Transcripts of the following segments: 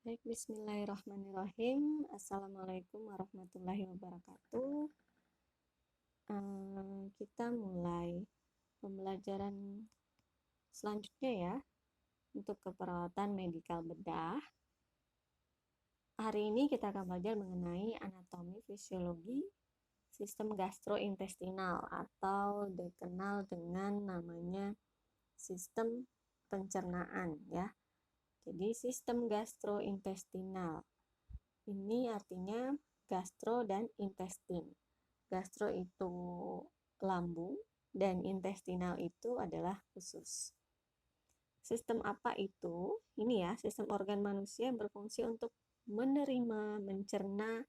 Baik, bismillahirrahmanirrahim. Assalamualaikum warahmatullahi wabarakatuh. Kita mulai pembelajaran selanjutnya ya, untuk keperawatan medikal bedah. Hari ini kita akan belajar mengenai anatomi fisiologi sistem gastrointestinal atau dikenal dengan namanya sistem pencernaan ya. Jadi sistem gastrointestinal ini artinya gastro dan intestin. Gastro itu lambung dan intestinal itu adalah usus. Sistem apa itu? Ini ya, sistem organ manusia yang berfungsi untuk menerima, mencerna,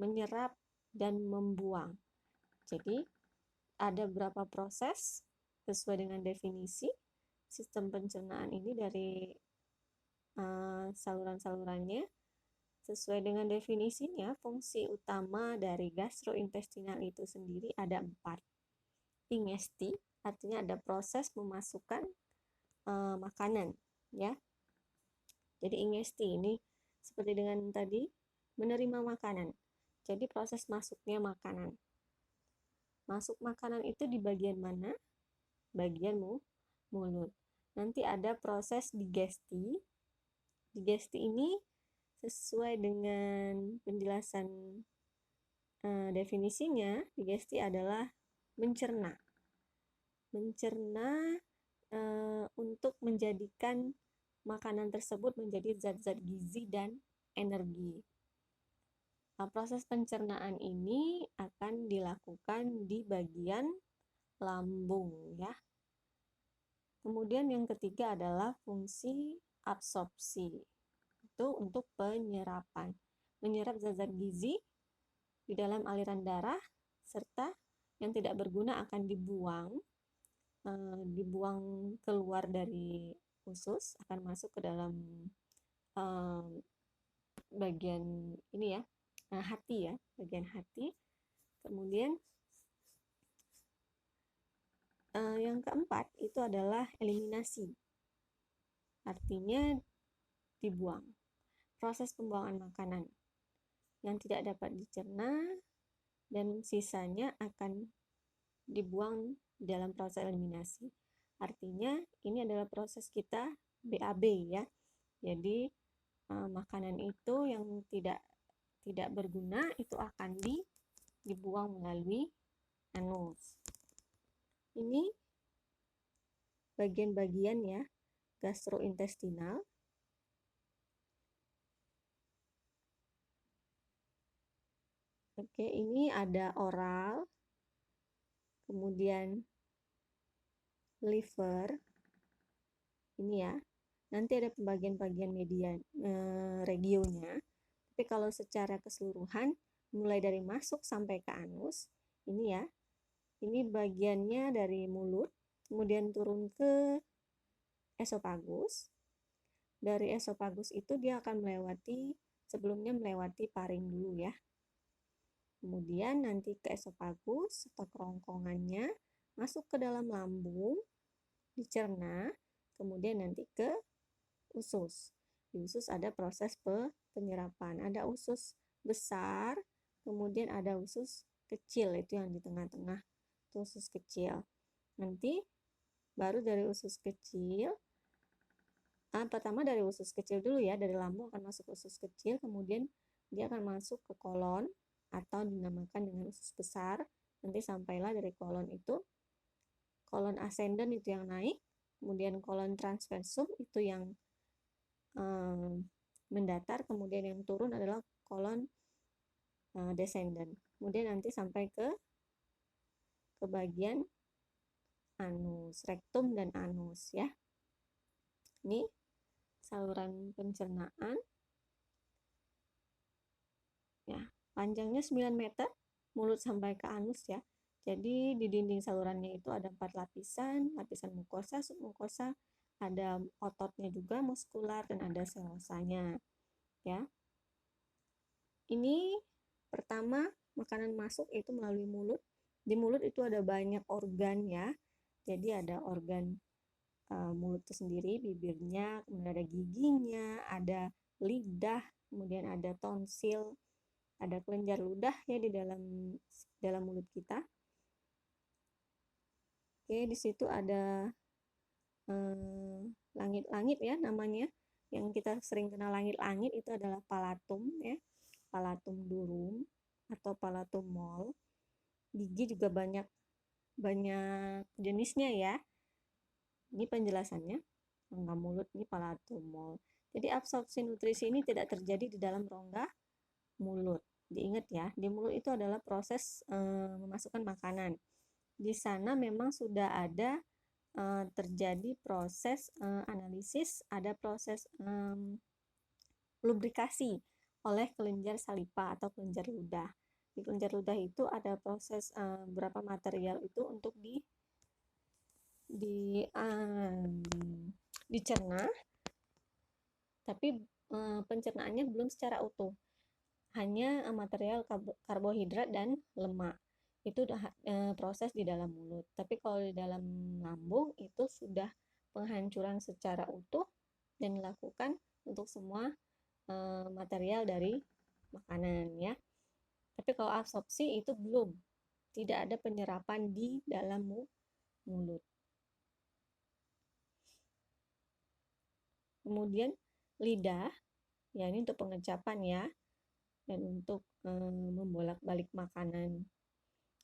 menyerap, dan membuang. Jadi, ada beberapa proses sesuai dengan definisi. Sistem pencernaan ini dari saluran-salurannya. Sesuai dengan definisinya, fungsi utama dari gastrointestinal itu sendiri ada 4. Ingesti, artinya ada proses memasukkan makanan, ya. Jadi ingesti ini seperti dengan tadi, menerima makanan. Jadi proses masuknya makanan. Masuk makanan itu di bagian mana? Bagian mulut. Nanti ada proses digesti. Digesti ini sesuai dengan penjelasan definisinya, digesti adalah mencerna. Mencerna untuk menjadikan makanan tersebut menjadi zat-zat gizi dan energi. Proses pencernaan ini akan dilakukan di bagian lambung ya. Kemudian yang ketiga adalah fungsi absorpsi. Itu untuk penyerapan. Menyerap zat-zat gizi di dalam aliran darah serta yang tidak berguna akan dibuang keluar dari usus, akan masuk ke dalam bagian ini ya, hati ya, bagian hati. Kemudian yang keempat itu adalah eliminasi, artinya dibuang. Proses pembuangan makanan yang tidak dapat dicerna dan sisanya akan dibuang dalam proses eliminasi. Artinya ini adalah proses kita BAB ya. Jadi makanan itu yang tidak berguna itu akan dibuang melalui anus. Ini bagian-bagian ya gastrointestinal. Oke, ini ada oral, kemudian liver, ini ya. Nanti ada pembagian-bagian regionnya. Tapi kalau secara keseluruhan, mulai dari masuk sampai ke anus, ini ya. Ini bagiannya dari mulut, kemudian turun ke esofagus. Dari esofagus itu dia akan sebelumnya melewati paring dulu ya. Kemudian nanti ke esofagus atau kerongkongannya, masuk ke dalam lambung, dicerna, kemudian nanti ke usus. Di usus ada proses penyerapan. Ada usus besar, kemudian ada usus kecil, itu yang di tengah-tengah, itu usus kecil. Nanti baru dari usus kecil, pertama dari usus kecil dulu ya, dari lambung akan masuk usus kecil, kemudian dia akan masuk ke kolon, atau dinamakan dengan usus besar. Nanti sampailah dari kolon itu, kolon ascendant itu yang naik, kemudian kolon transversum itu yang mendatar, kemudian yang turun adalah kolon descendant. Kemudian nanti sampai ke bagian anus, rektum dan anus ya. Ini saluran pencernaan. Ya, panjangnya 9 meter, mulut sampai ke anus ya. Jadi di dinding salurannya itu ada 4 lapisan, lapisan mukosa, submukosa, ada ototnya juga muskular, dan ada selosanya ya. Ini pertama makanan masuk itu melalui mulut. Di mulut itu ada banyak organ ya. Jadi ada organ mulut itu sendiri, bibirnya, kemudian ada giginya, ada lidah, kemudian ada tonsil, ada kelenjar ludah ya di dalam mulut kita. Oke, di situ ada langit-langit ya namanya. Yang kita sering kenal langit-langit itu adalah palatum ya, palatum durum atau palatum mol. Gigi juga banyak jenisnya ya. Ini penjelasannya. Rongga mulut ini palatum mol. Jadi absorpsi nutrisi ini tidak terjadi di dalam rongga mulut. Diingat ya, di mulut itu adalah proses memasukkan makanan. Di sana memang sudah ada terjadi proses analisis, ada proses lubrikasi oleh kelenjar saliva atau kelenjar ludah. Di kelenjar ludah itu ada proses beberapa material itu untuk dicerna, tapi pencernaannya belum secara utuh, hanya material karbohidrat dan lemak. Itu proses di dalam mulut. Tapi kalau di dalam lambung itu sudah penghancuran secara utuh dan dilakukan untuk semua material dari makanan ya. Tapi kalau absorpsi itu belum, tidak ada penyerapan di dalam mulut. Kemudian lidah, ya ini untuk pengecapan ya, dan untuk membolak-balik makanan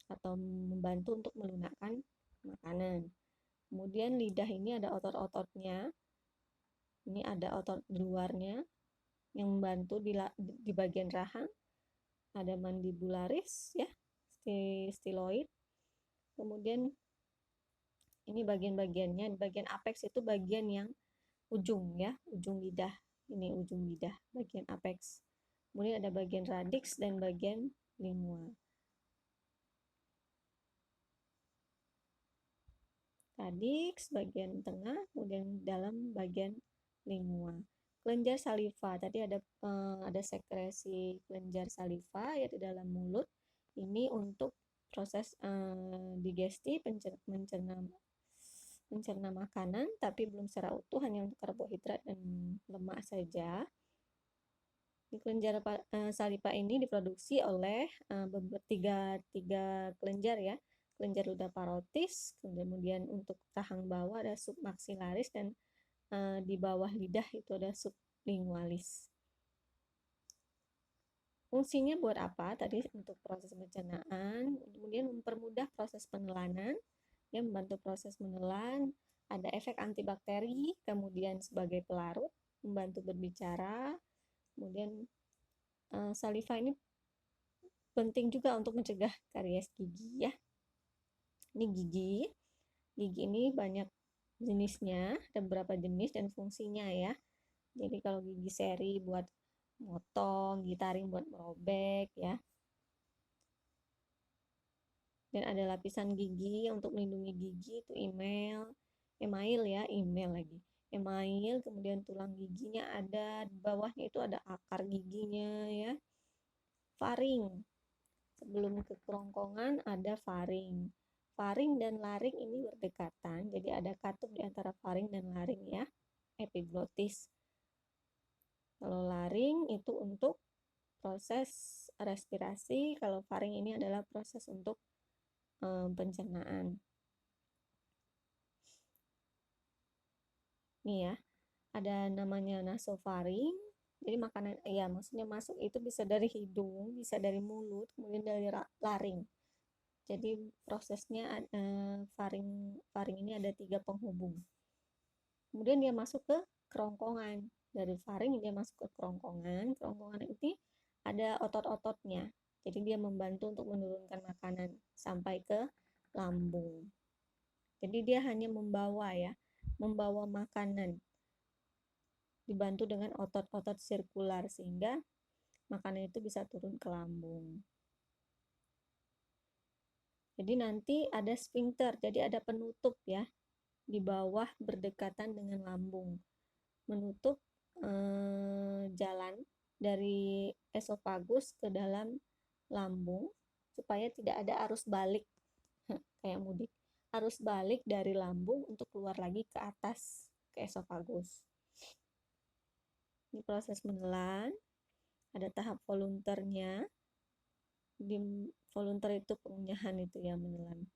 atau membantu untuk melunakkan makanan. Kemudian lidah ini ada otot-ototnya. Ini ada otot di luarnya yang membantu di bagian rahang. Ada mandibularis ya, stiloid. Kemudian ini bagian-bagiannya. Bagian apex itu bagian yang ujung ya, ujung lidah. Ini ujung lidah, bagian apex. Kemudian ada bagian radix dan bagian lingua. Radix bagian tengah, kemudian dalam bagian lingua. Kelenjar saliva, tadi ada sekresi kelenjar saliva ya di dalam mulut. Ini untuk proses digesti, mencerna makanan, tapi belum secara utuh, hanya untuk karbohidrat dan lemak saja. Di kelenjar saliva ini diproduksi oleh tiga kelenjar ya, kelenjar ludah parotis, kemudian untuk rahang bawah ada submaxillaris, dan di bawah lidah itu ada sublingualis. Fungsinya buat apa? Tadi untuk proses pencernaan, kemudian mempermudah proses penelanan, ya, membantu proses menelan, ada efek antibakteri, kemudian sebagai pelarut, membantu berbicara, kemudian saliva ini penting juga untuk mencegah karies gigi ya. Ini gigi ini banyak jenisnya, ada beberapa jenis dan fungsinya ya. Jadi kalau gigi seri buat motong, gigi taring buat merobek ya. Dan ada lapisan gigi untuk melindungi gigi itu email ya, email lagi. Email, kemudian tulang giginya ada, di bawahnya itu ada akar giginya ya. Faring. Sebelum ke kerongkongan ada faring. Faring dan laring ini berdekatan, jadi ada katup di antara faring dan laring ya, epiglotis. Kalau laring itu untuk proses respirasi, kalau faring ini adalah proses untuk pencernaan. Nih ya, ada namanya nasofaring. Jadi makanan, ya maksudnya masuk itu bisa dari hidung, bisa dari mulut, kemudian dari laring. Jadi prosesnya faring ini ada 3 penghubung. Kemudian dia masuk ke kerongkongan. Dari faring dia masuk ke kerongkongan. Kerongkongan ini ada otot-ototnya. Jadi dia membantu untuk menurunkan makanan sampai ke lambung. Jadi dia hanya membawa makanan. Dibantu dengan otot-otot sirkular sehingga makanan itu bisa turun ke lambung. Jadi nanti ada sphincter, jadi ada penutup ya di bawah berdekatan dengan lambung, menutup jalan dari esofagus ke dalam lambung supaya tidak ada arus balik kayak mudik, arus balik dari lambung untuk keluar lagi ke atas ke esofagus. Ini proses menelan, ada tahap volunternya. Di volunter itu pengunyahan itu ya, menelan.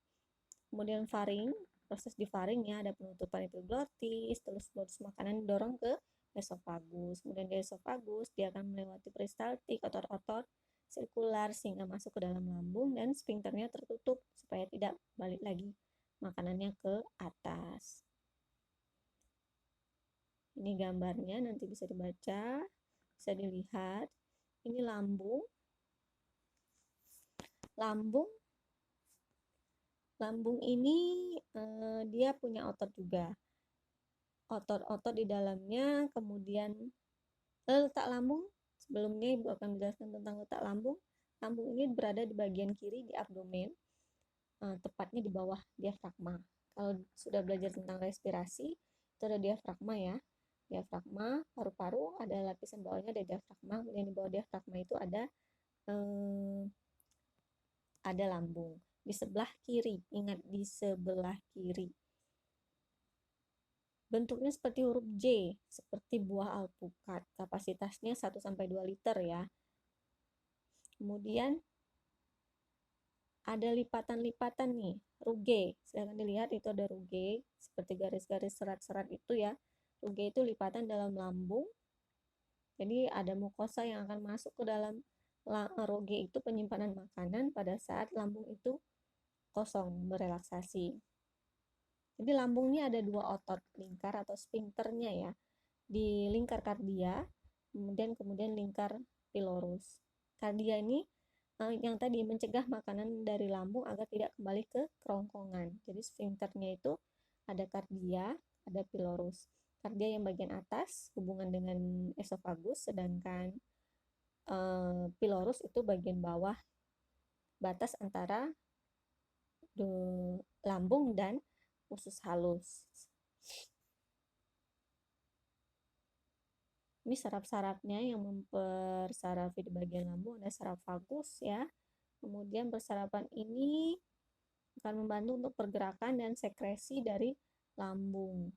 Kemudian faring, proses di faring ya, ada penutupan epiglottis, terus bolus makanan didorong ke esofagus. Kemudian di esofagus dia akan melewati peristaltik, otot-otot sirkular sehingga masuk ke dalam lambung dan sphinkternya tertutup supaya tidak balik lagi makanannya ke atas. Ini gambarnya, nanti bisa dibaca, bisa dilihat. Ini lambung. Lambung ini dia punya otot juga. Otot-otot di dalamnya, kemudian letak lambung. Sebelumnya Ibu akan menjelaskan tentang letak lambung. Lambung ini berada di bagian kiri di abdomen, tepatnya di bawah diafragma. Kalau sudah belajar tentang respirasi, itu ada diafragma ya. Diafragma, paru-paru, ada lapisan bawahnya ada diafragma, kemudian di bawah diafragma itu ada lambung. Di sebelah kiri, ingat di sebelah kiri. Bentuknya seperti huruf J, seperti buah alpukat. Kapasitasnya 1-2 liter ya. Kemudian ada lipatan-lipatan nih, rugae. Silahkan dilihat itu ada rugae, seperti garis-garis serat-serat itu ya. Rugae itu lipatan dalam lambung. Jadi ada mukosa yang akan masuk ke dalam rugae itu, penyimpanan makanan pada saat lambung itu kosong, berelaksasi. Jadi lambung ini ada 2 otot lingkar atau sphinkternya ya. Di lingkar kardia, kemudian lingkar pylorus. Kardia ini yang tadi mencegah makanan dari lambung agar tidak kembali ke kerongkongan. Jadi sphinkternya itu ada kardia, ada pylorus. Kardia yang bagian atas hubungan dengan esofagus, sedangkan pylorus itu bagian bawah, batas antara lambung dan usus halus. Ini saraf-sarafnya yang mempersarafi di bagian lambung, ada saraf vagus ya. Kemudian persarapan ini akan membantu untuk pergerakan dan sekresi dari lambung.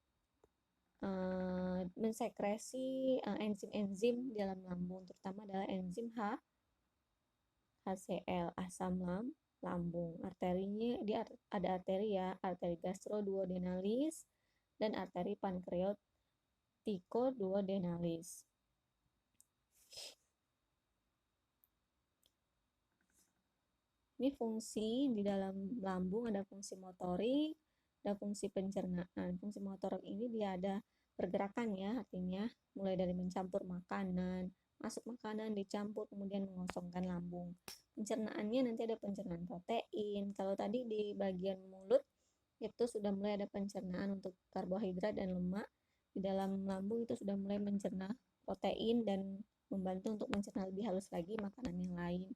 Mensekresi enzim-enzim di dalam lambung, terutama adalah enzim HCl, asam lambung. Arterinya dia ada arteri ya, arteri gastroduodenalis dan arteri pankreatikoduodenalis. Ini fungsi di dalam lambung, ada fungsi motorik, ada fungsi pencernaan. Fungsi motorik ini dia ada pergerakan ya, artinya mulai dari mencampur makanan, masuk makanan, dicampur, kemudian mengosongkan lambung. Pencernaannya nanti ada pencernaan protein. Kalau tadi di bagian mulut itu sudah mulai ada pencernaan untuk karbohidrat dan lemak. Di dalam lambung itu sudah mulai mencerna protein dan membantu untuk mencerna lebih halus lagi makanan yang lain.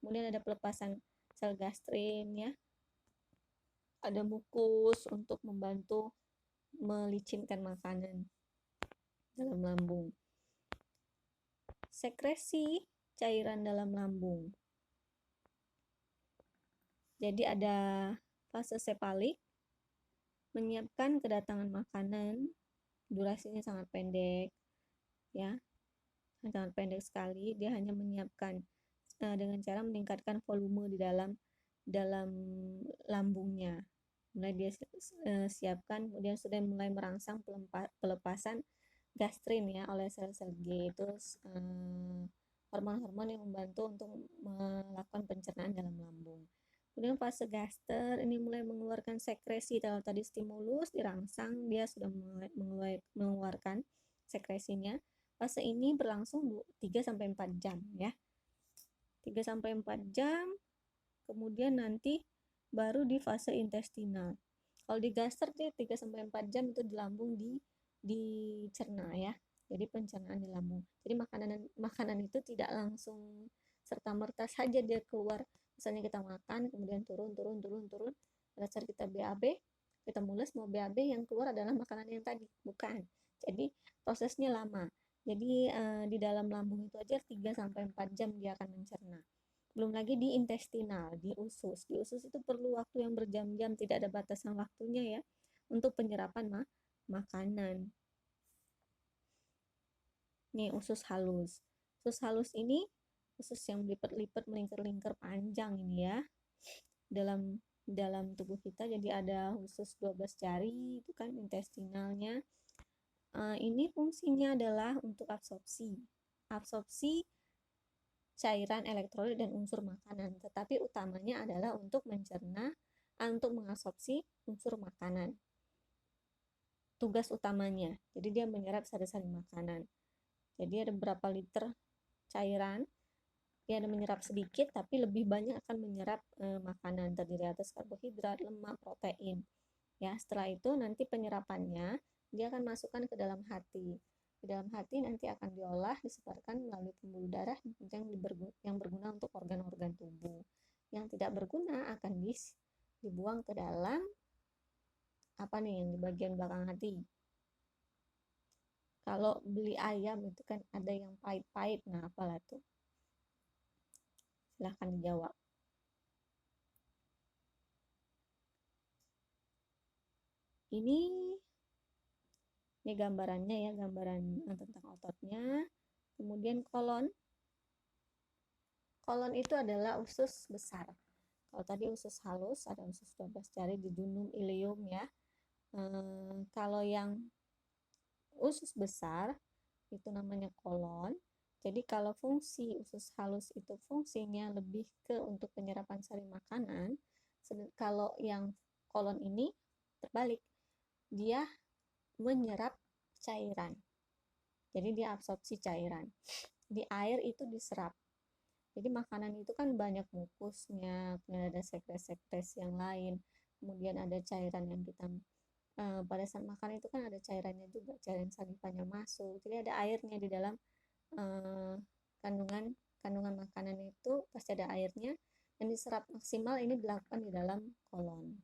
Kemudian ada pelepasan sel gastrin ya. Ada mukus untuk membantu melicinkan makanan dalam lambung. Sekresi cairan dalam lambung. Jadi ada fase sepalik, menyiapkan kedatangan makanan, durasinya sangat pendek ya. Sangat pendek sekali, dia hanya menyiapkan dengan cara meningkatkan volume di dalam lambungnya. Mulai dia siapkan, kemudian sudah mulai merangsang pelepasan gastrin ya oleh sel-sel G, itu hormon-hormon yang membantu untuk melakukan pencernaan dalam lambung. Kemudian fase gaster ini mulai mengeluarkan sekresi. Kalau tadi stimulus dirangsang, dia sudah mulai mengeluarkan sekresinya. Fase ini berlangsung 3-4 jam ya. 3-4 jam, kemudian nanti baru di fase intestinal. Kalau di gaster 3-4 jam itu di lambung dicerna ya. Jadi pencernaan di lambung. Jadi makanan itu tidak langsung serta-merta saja dia keluar. Misalnya kita makan, kemudian turun. Pada saat kita BAB, kita mules mau BAB, yang keluar adalah makanan yang tadi. Bukan. Jadi prosesnya lama. Jadi di dalam lambung itu aja 3-4 jam dia akan mencerna. Belum lagi di intestinal, di usus. Di usus itu perlu waktu yang berjam-jam, tidak ada batasan waktunya ya untuk penyerapan makanan. Nih usus halus. Usus halus ini usus yang lipat-lipat melingkar-lingkar panjang ini ya. Dalam tubuh kita jadi ada usus 12 jari itu kan intestinalnya. Ini fungsinya adalah untuk absorpsi. Absorpsi cairan, elektrolit dan unsur makanan, tetapi utamanya adalah untuk mencerna, untuk mengabsorpsi unsur makanan. Tugas utamanya, jadi dia menyerap sari-sari makanan. Jadi ada berapa liter cairan, dia ada menyerap sedikit, tapi lebih banyak akan menyerap makanan terdiri atas karbohidrat, lemak, protein. Ya, setelah itu nanti penyerapannya dia akan masukkan ke dalam hati. Di dalam hati nanti akan diolah, disebarkan melalui pembuluh darah yang berguna untuk organ-organ tubuh. Yang tidak berguna akan dibuang ke dalam apa nih yang di bagian belakang hati. Kalau beli ayam itu kan ada yang pahit-pahit, nah apalah tuh? Silahkan dijawab. Ini gambarannya ya, gambaran tentang ototnya. Kemudian kolon. Kolon itu adalah usus besar. Kalau tadi usus halus, ada usus 12 jari di junum ileum ya. Kalau yang usus besar, itu namanya kolon. Jadi kalau fungsi usus halus itu fungsinya lebih ke untuk penyerapan sari makanan, kalau yang kolon ini terbalik, dia menyerap cairan. Jadi dia absorpsi cairan. Di air itu diserap. Jadi makanan itu kan banyak mukusnya, kemudian ada sekres-sekres yang lain, kemudian ada cairan yang kita pada saat makan itu kan ada cairannya juga, cairan salivannya masuk. Jadi ada airnya di dalam kandungan makanan itu pasti ada airnya dan diserap maksimal ini dilakukan di dalam kolon.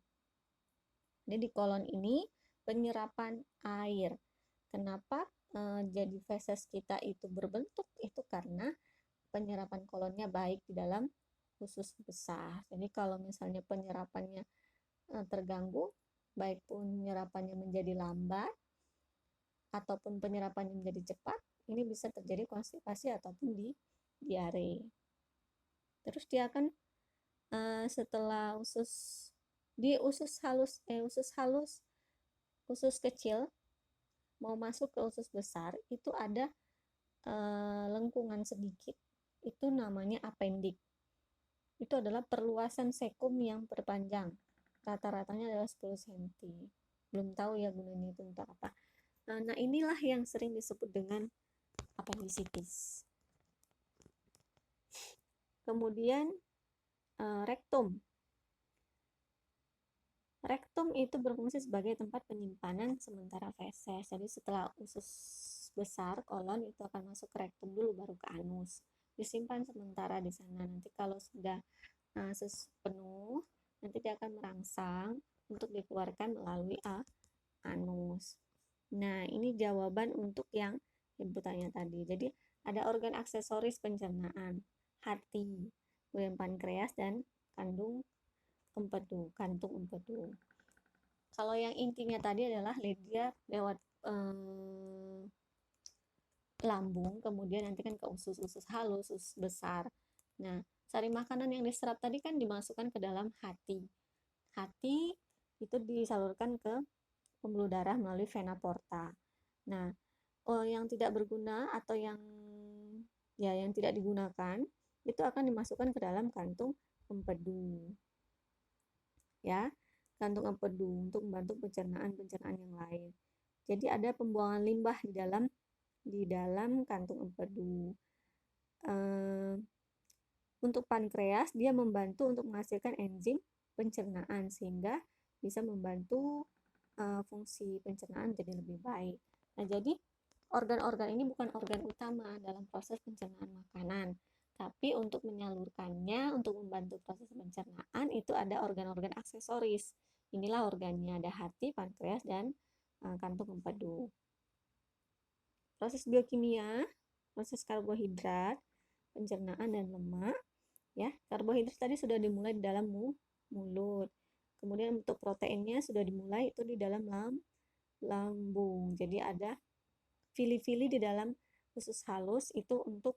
Jadi di kolon ini penyerapan air. Kenapa jadi feses kita itu berbentuk? Itu karena penyerapan kolonnya baik di dalam usus besar. Jadi kalau misalnya penyerapannya terganggu, baik penyerapannya menjadi lambat ataupun penyerapannya menjadi cepat, ini bisa terjadi konstipasi ataupun diare. Terus dia akan setelah usus kecil mau masuk ke usus besar itu ada lengkungan sedikit, itu namanya apendik. Itu adalah perluasan sekum yang perpanjang, rata-ratanya adalah 10 cm. Belum tahu ya gunanya itu untuk apa. Nah inilah yang sering disebut dengan apendisitis. Kemudian rektum. Rektum itu berfungsi sebagai tempat penyimpanan sementara feses. Jadi setelah usus besar, kolon itu akan masuk ke rektum dulu, baru ke anus. Disimpan sementara di sana. Nanti kalau sudah penuh, nanti dia akan merangsang untuk dikeluarkan melalui anus. Nah, ini jawaban untuk yang ibu tanya tadi. Jadi ada organ aksesoris pencernaan, hati, kemudian pankreas dan kantung empedu. Kalau yang intinya tadi adalah dia lewat lambung, kemudian nanti kan ke usus halus, usus besar. Nah, sari makanan yang diserap tadi kan dimasukkan ke dalam hati. Hati itu disalurkan ke pembuluh darah melalui vena porta. Nah, yang tidak berguna atau yang tidak digunakan itu akan dimasukkan ke dalam kantung empedu. Ya, kantung empedu untuk membantu pencernaan yang lain. Jadi ada pembuangan limbah di dalam kantung empedu. Untuk pankreas dia membantu untuk menghasilkan enzim pencernaan sehingga bisa membantu fungsi pencernaan jadi lebih baik. Nah, jadi organ-organ ini bukan organ utama dalam proses pencernaan makanan, tapi untuk menyalurkannya, untuk membantu proses pencernaan itu ada organ-organ aksesoris. Inilah organnya, ada hati, pankreas, dan kantung empedu. Proses biokimia, proses karbohidrat, pencernaan dan lemak. Ya, karbohidrat tadi sudah dimulai di dalam mulut. Kemudian untuk proteinnya sudah dimulai itu di dalam lambung. Jadi ada fili-fili di dalam usus halus itu untuk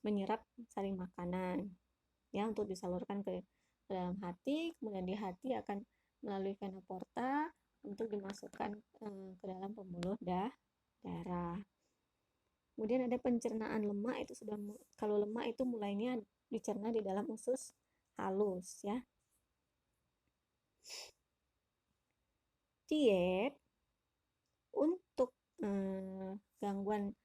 menyerap sari makanan, ya, untuk disalurkan ke dalam hati, kemudian di hati akan melalui vena porta untuk dimasukkan ke dalam pembuluh darah. Kemudian ada pencernaan lemak, itu sudah kalau lemak itu mulainya dicerna di dalam usus halus, ya. Diet untuk gangguan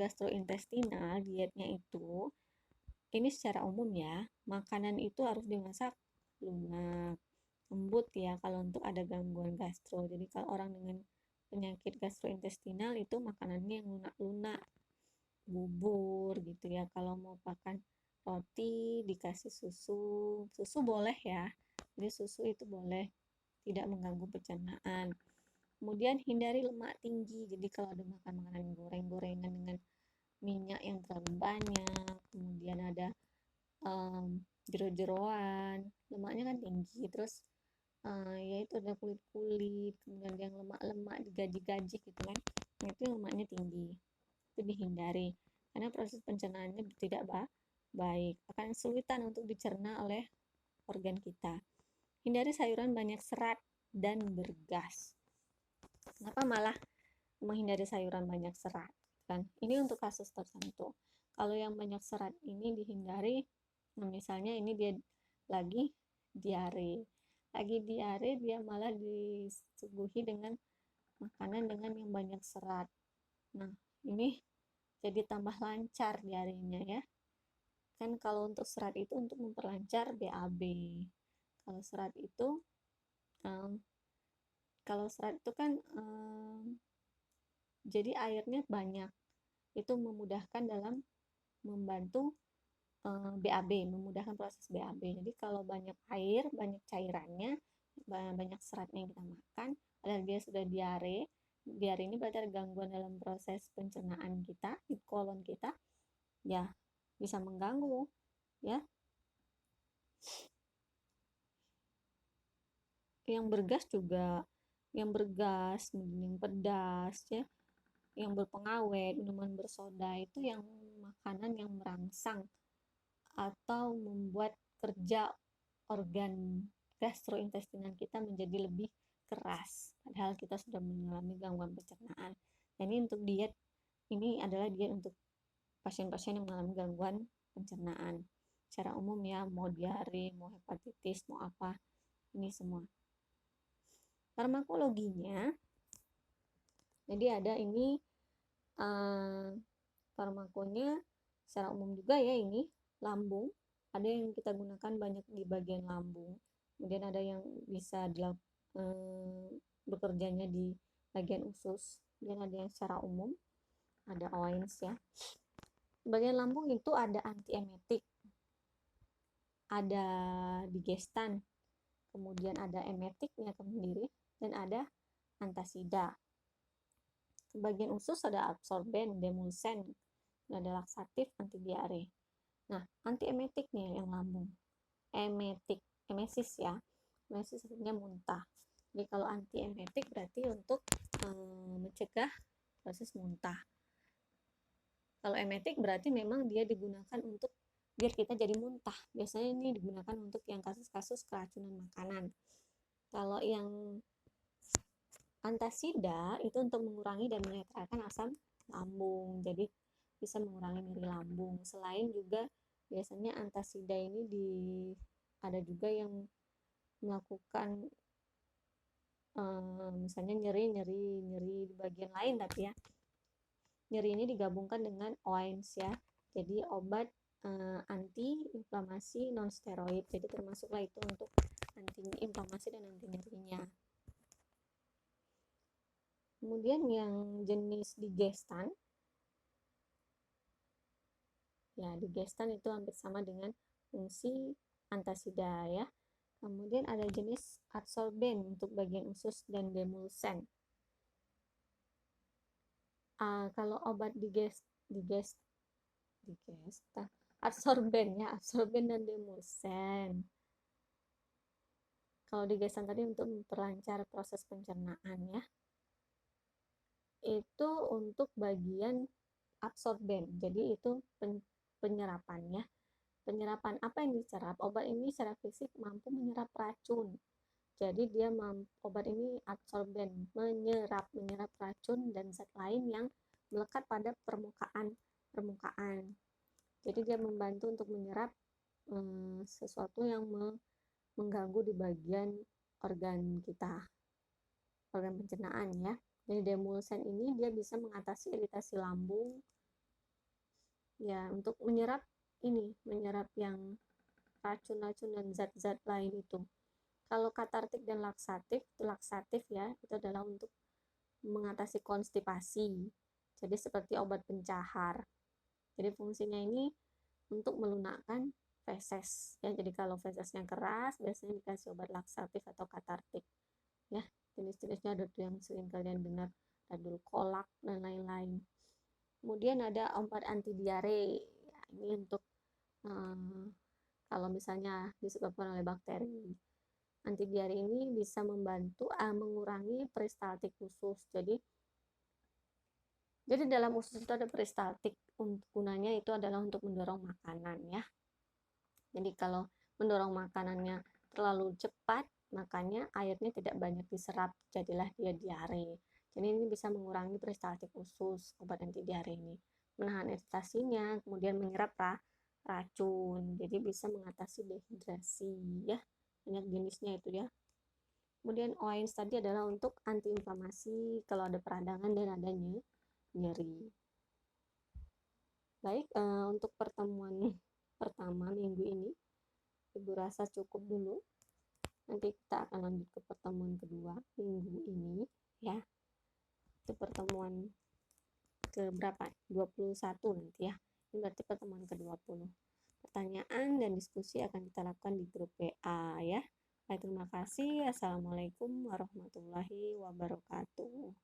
gastrointestinal, dietnya itu ini secara umum ya, makanan itu harus dimasak lunak, lembut ya kalau untuk ada gangguan gastro. Jadi kalau orang dengan penyakit gastrointestinal itu makanannya yang lunak-lunak, bubur gitu ya. Kalau mau makan roti dikasih susu boleh ya. Jadi susu itu boleh, tidak mengganggu pencernaan. Kemudian hindari lemak tinggi. Jadi kalau ada makan makanan goreng-gorengan dengan minyak yang terlalu banyak, kemudian ada jero-jeroan, lemaknya kan tinggi, terus ya itu ada kulit-kulit, kemudian yang lemak-lemak digaji-gaji gitu kan, nah itu lemaknya tinggi, itu dihindari karena proses pencernaannya tidak baik, akan kesulitan untuk dicerna oleh organ kita. Hindari sayuran banyak serat dan bergas. Kenapa malah menghindari sayuran banyak serat kan? Ini untuk kasus tertentu. Kalau yang banyak serat ini dihindari, nah misalnya ini dia lagi diare dia malah disuguhi dengan makanan dengan yang banyak serat. Nah ini jadi tambah lancar diarenya ya kan. Kalau untuk serat itu untuk memperlancar BAB. Kalau serat itu kan jadi airnya banyak, itu memudahkan dalam membantu BAB, memudahkan proses BAB. Jadi kalau banyak air, banyak cairannya, banyak seratnya yang kita makan, padahal dia sudah diare ini berarti ada gangguan dalam proses pencernaan kita di kolon kita, ya bisa mengganggu ya. Yang bergas juga, yang bergas, yang pedas ya, yang berpengawet, minuman bersoda, itu yang makanan yang merangsang atau membuat kerja organ gastrointestinal kita menjadi lebih keras, padahal kita sudah mengalami gangguan pencernaan. Dan ini untuk diet, ini adalah diet untuk pasien-pasien yang mengalami gangguan pencernaan secara umum ya, mau diare, mau hepatitis, mau apa, ini semua. Farmakologinya, jadi ada ini farmakonya secara umum juga ya, ini lambung, ada yang kita gunakan banyak di bagian lambung, kemudian ada yang bisa bekerjanya di bagian usus, kemudian ada yang secara umum, ada OINS ya. Bagian lambung itu ada antiemetik, ada digestan, kemudian ada emetiknya sendiri, dan ada antasida. Bagian usus ada absorben, demulsen, ada laksatif, anti diare. Nah, antiemetik nih yang lambung. Emetik, emesis ya. Emesis artinya muntah. Jadi kalau antiemetik berarti untuk mencegah proses muntah. Kalau emetik berarti memang dia digunakan untuk biar kita jadi muntah. Biasanya ini digunakan untuk yang kasus-kasus keracunan makanan. Kalau yang antasida itu untuk mengurangi dan menetralkan asam lambung. Jadi bisa mengurangi nyeri lambung. Selain juga biasanya antasida ini ada juga yang melakukan misalnya nyeri di bagian lain, tapi ya nyeri ini digabungkan dengan OINS ya. Jadi obat anti inflamasi non steroid. Jadi termasuklah itu untuk anti inflamasi dan anti nyerinya. Kemudian yang jenis digestan, ya digestan itu hampir sama dengan fungsi antasida ya. Kemudian ada jenis adsorben untuk bagian usus dan demulsen. Kalau obat adsorben ya, adsorben dan demulsen. Kalau digestan tadi untuk memperlancar proses pencernaan ya. itu untuk bagian absorben. Jadi itu penyerapannya. Penyerapan apa yang diserap? Obat ini secara fisik mampu menyerap racun. Jadi obat ini absorben, menyerap racun dan zat lain yang melekat pada permukaan. Jadi dia membantu untuk menyerap sesuatu yang mengganggu di bagian organ kita, organ pencernaan ya. Jadi demulsen ini dia bisa mengatasi iritasi lambung ya, untuk menyerap yang racun-racun dan zat-zat lain itu. Kalau katartik dan laksatif ya, itu adalah untuk mengatasi konstipasi. Jadi seperti obat pencahar. Jadi fungsinya ini untuk melunakkan feses ya. Jadi kalau fesesnya keras biasanya dikasih obat laksatif atau katartik ya. Jenis-jenisnya ada tuh yang sering kalian dengar, ada kolak dan lain-lain. Kemudian ada obat anti diare ya, ini untuk kalau misalnya disebabkan oleh bakteri. Anti diare ini bisa membantu mengurangi peristaltik usus. Jadi dalam usus itu ada peristaltik, gunanya itu adalah untuk mendorong makanan ya. Jadi kalau mendorong makanannya terlalu cepat, makanya airnya tidak banyak diserap, jadilah dia diare. Jadi ini bisa mengurangi peristaltik usus, obat anti diare ini. Menahan iritasinya, kemudian menyerap racun. Jadi bisa mengatasi dehidrasi ya. Banyak jenisnya itu ya. Kemudian OAINS tadi adalah untuk antiinflamasi kalau ada peradangan dan adanya nyeri. Baik, untuk pertemuan pertama minggu ini Ibu rasa cukup dulu. Nanti kita akan lanjut ke pertemuan kedua minggu ini ya. Itu pertemuan ke berapa? 21 nanti ya. Ini berarti pertemuan ke-20. Pertanyaan dan diskusi akan kita lakukan di grup WA ya. Baik, terima kasih. Assalamualaikum warahmatullahi wabarakatuh.